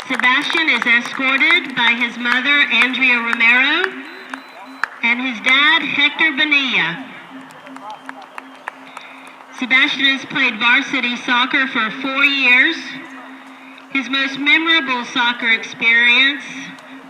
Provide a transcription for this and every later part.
Sebastian is escorted by his mother, Andrea Romero, and his dad, Hector Bonilla. Sebastian has played varsity soccer for 4 years. His most memorable soccer experience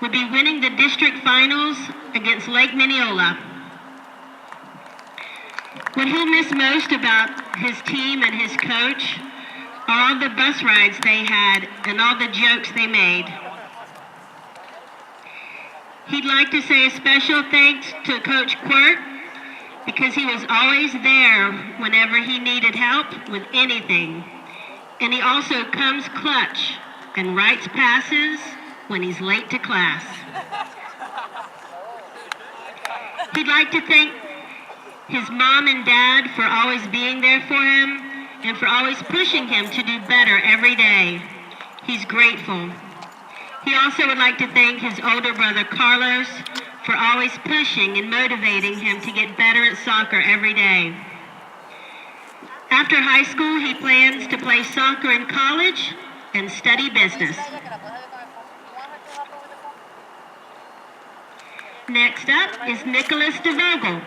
would be winning the district finals against Lake Mineola. What he'll miss most about his team and his coach are all the bus rides they had and all the jokes they made. He'd like to say a special thanks to Coach Quirk because he was always there whenever he needed help with anything. And he also comes clutch and writes passes when he's late to class. He'd like to thank his mom and dad for always being there for him and for always pushing him to do better every day. He's grateful. He also would like to thank his older brother Carlos for always pushing and motivating him to get better at soccer every day. After high school, he plans to play soccer in college and study business. Next up is Nicholas DeVogel.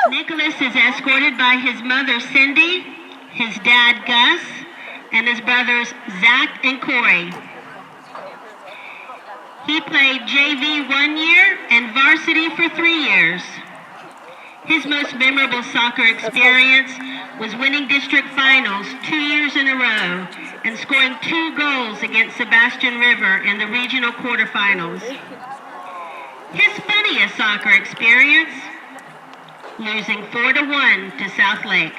Nicholas is escorted by his mother Cindy, his dad Gus, and his brothers Zach and Corey. He played JV 1 year and varsity for 3 years. His most memorable soccer experience was winning district finals 2 years in a row and scoring 2 goals against Sebastian River in the regional quarterfinals. His funniest soccer experience, losing 4-1 to South Lake.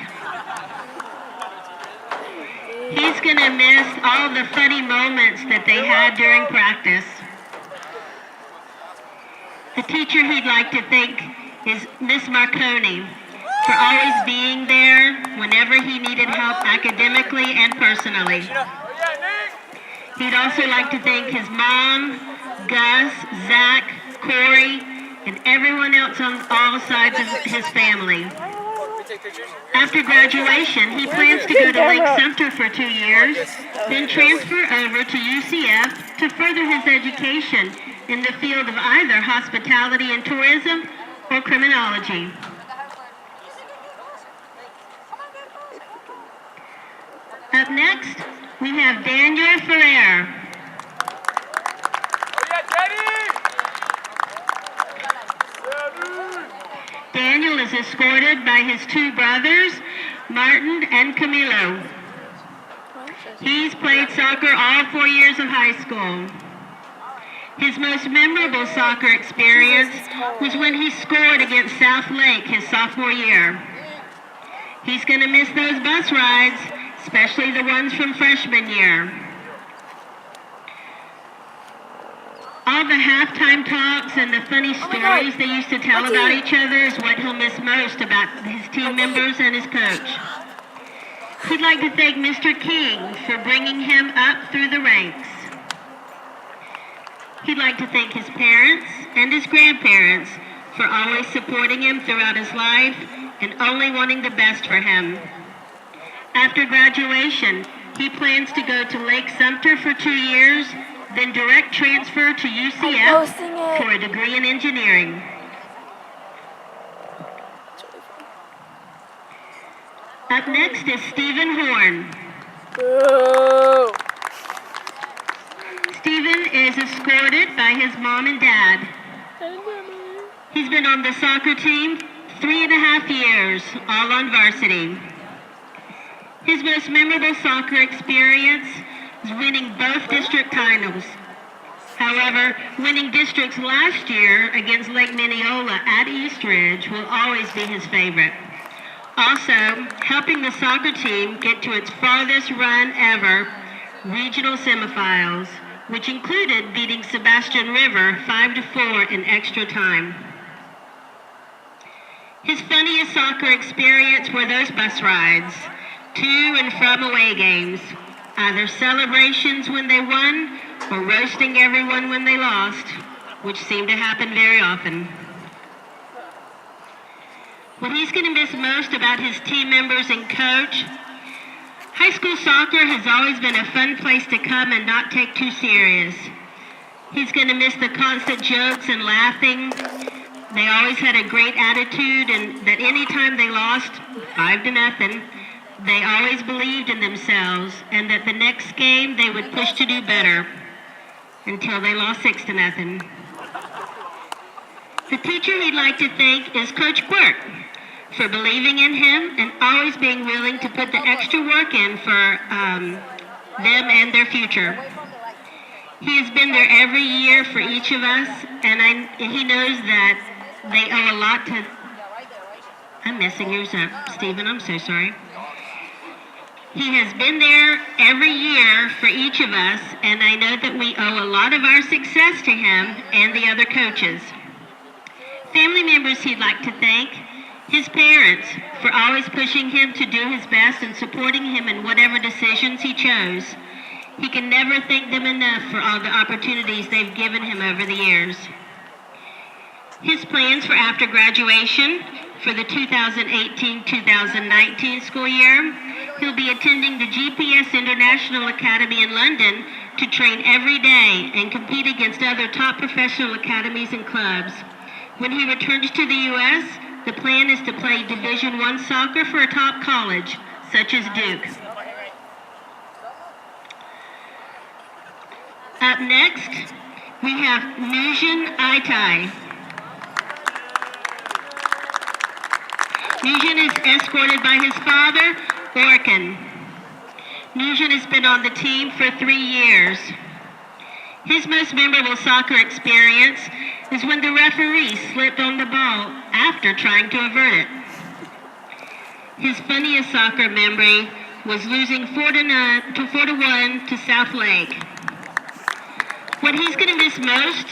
He's gonna miss all the funny moments that they had during practice. The teacher he'd like to thank is Miss Marconi for always being there whenever he needed help academically and personally. He'd also like to thank his mom, Gus, Zach, Corey, and everyone else on all sides of his family. After graduation, he plans to go to Lake Sumter for 2 years, then transfer over to UCF to further his education in the field of either hospitality and tourism or criminology. Up next, we have Daniel Ferrer. Daniel is escorted by his 2 brothers, Martin and Camilo. He's played soccer all 4 years of high school. His most memorable soccer experience was when he scored against South Lake his sophomore year. He's going to miss those bus rides, especially the ones from freshman year. All the halftime talks and the funny stories they used to tell about each other is what he'll miss most about his team members and his coach. He'd like to thank Mr. King for bringing him up through the ranks. He'd like to thank his parents and his grandparents for always supporting him throughout his life and only wanting the best for him. After graduation, he plans to go to Lake Sumter for 2 years, then direct transfer to UCF for a degree in engineering. Up next is Stephen Horn. Stephen is escorted by his mom and dad. He's been on the soccer team 3.5 years, all on varsity. His most memorable soccer experience is winning both district titles. However, winning districts last year against Lake Mineola at Eastridge will always be his favorite. Also, helping the soccer team get to its farthest run ever, regional semifinals, which included beating Sebastian River 5-4 in extra time. His funniest soccer experience were those bus rides, to and from away games, either celebrations when they won or roasting everyone when they lost, which seemed to happen very often. What he's going to miss most about his team members and coach: high school soccer has always been a fun place to come and not take too serious. He's going to miss the constant jokes and laughing. They always had a great attitude, and that any time they lost 5-0, they always believed in themselves, and that the next game they would push to do better until they lost 6-0. The teacher he'd like to thank is Coach Quirk for believing in him and always being willing to put the extra work in for them and their future. He has been there every year for each of us, and he knows that they owe a lot to... I'm messing yours up, Stephen. I'm so sorry. He has been there every year for each of us, and I know that we owe a lot of our success to him and the other coaches. Family members he'd like to thank: his parents for always pushing him to do his best and supporting him in whatever decisions he chose. He can never thank them enough for all the opportunities they've given him over the years. His plans for after graduation for the 2018-2019 school year: he'll be attending the GPS International Academy in London to train every day and compete against other top professional academies and clubs. When he returns to the U.S., the plan is to play Division I soccer for a top college, such as Duke. Up next, we have Nugent Aitai. Nugent is escorted by his father, Orkan. Nugent has been on the team for 3 years. His most memorable soccer experience is when the referee slipped on the ball after trying to avert it. His funniest soccer memory was losing 4-1 to South Lake. What he's going to miss most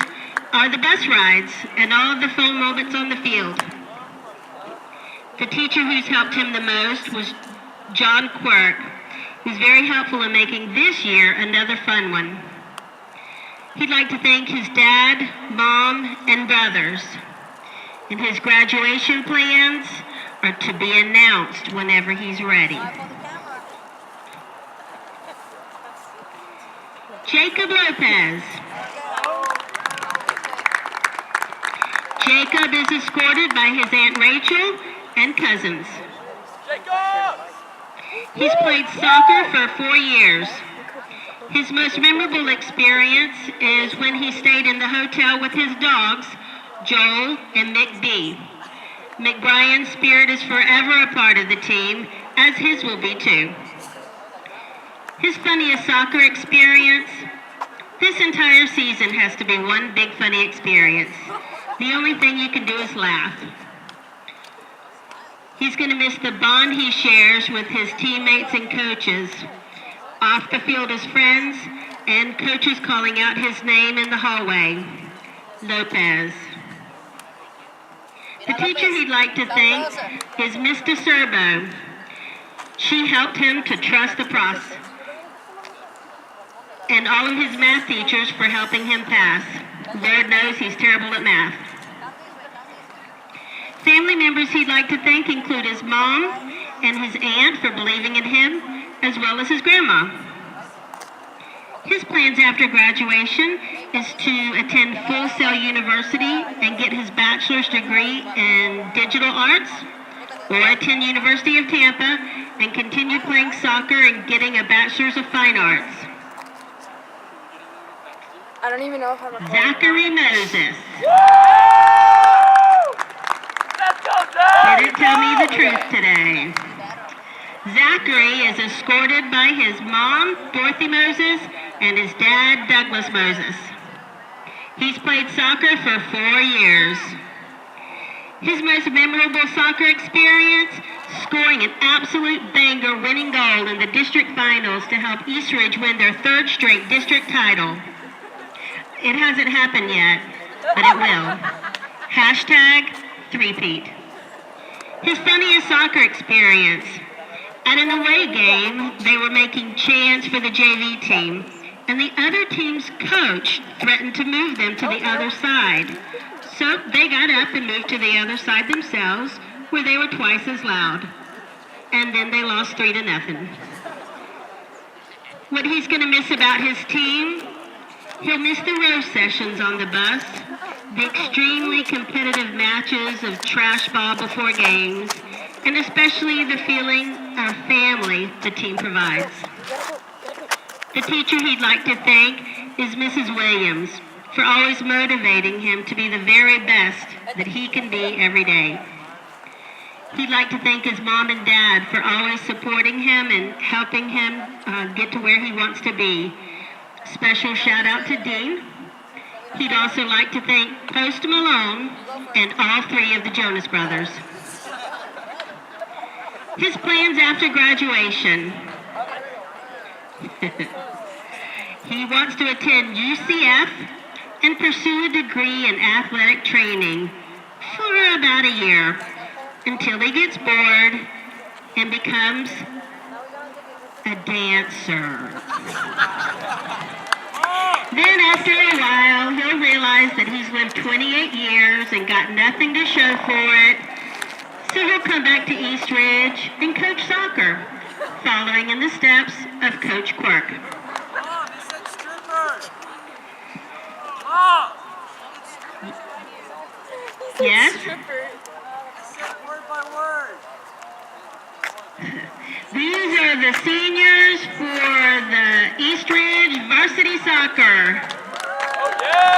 are the bus rides and all of the fun moments on the field. The teacher who's helped him the most was John Quirk, who's very helpful in making this year another fun one. He'd like to thank his dad, mom, and brothers. And his graduation plans are to be announced whenever he's ready. Jacob Lopez. Jacob is escorted by his Aunt Rachel and cousins. He's played soccer for 4 years. His most memorable experience is when he stayed in the hotel with his dogs, Joel and Mick B. McBrien's spirit is forever a part of the team, as his will be too. His funniest soccer experience: this entire season has to be one big funny experience. The only thing you can do is laugh. He's going to miss the bond he shares with his teammates and coaches. Off the field as friends, and coaches calling out his name in the hallway: Lopez. The teacher he'd like to thank is Miss DeSerbo. She helped him to trust the process, and all of his math teachers for helping him pass. Lord knows he's terrible at math. Family members he'd like to thank include his mom and his aunt for believing in him, as well as his grandma. His plans after graduation is to attend Full Sail University and get his bachelor's degree in digital arts, or attend University of Tampa and continue playing soccer and getting a bachelor's of fine arts. I don't even know if I'm recording. Zachary Moses. Let's go, Zach! Didn't tell me the truth today. Zachary is escorted by his mom, Dorothy Moses, and his dad, Douglas Moses. He's played soccer for 4 years. His most memorable soccer experience: scoring an absolute banger winning goal in the district finals to help Eastridge win their 3rd straight district title. It hasn't happened yet, but it will. Hashtag three-peat. His funniest soccer experience: at an away game, they were making chants for the JV team, and the other team's coach threatened to move them to the other side. So they got up and moved to the other side themselves, where they were twice as loud. And then they lost 3-0. What he's going to miss about his team, he'll miss the row sessions on the bus, the extremely competitive matches of trash ball before games, and especially the feeling of family the team provides. The teacher he'd like to thank is Mrs. Williams for always motivating him to be the very best that he can be every day. He'd like to thank his mom and dad for always supporting him and helping him get to where he wants to be. Special shout out to Dean. He'd also like to thank Post Malone and all 3 of the Jonas Brothers. His plans after graduation. He wants to attend UCF and pursue a degree in athletic training for about a year until he gets bored and becomes a dancer. Then after a while, he'll realize that he's lived 28 years and got nothing to show for it. So he'll come back to East Ridge and coach soccer, following in the steps of Coach Quirk. Mom, it said stripper. Mom! Yes? It said word by word. These are the seniors for the East Ridge varsity soccer. Oh, yeah!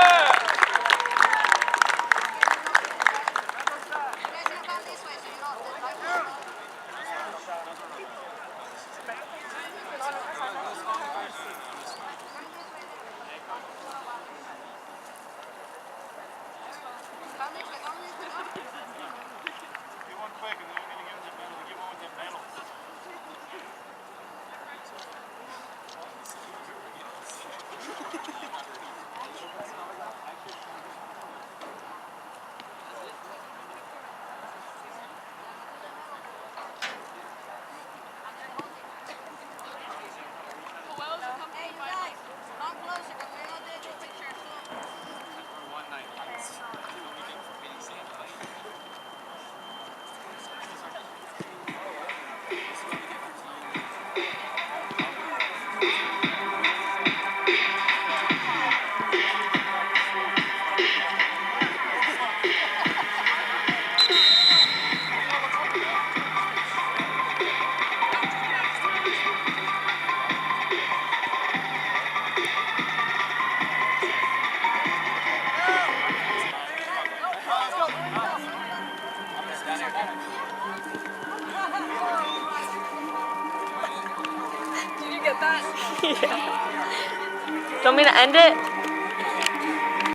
Get one quick and then we're going to give them the medal. Give one with the medal. Did you get that? Yeah. Do you want me to end it?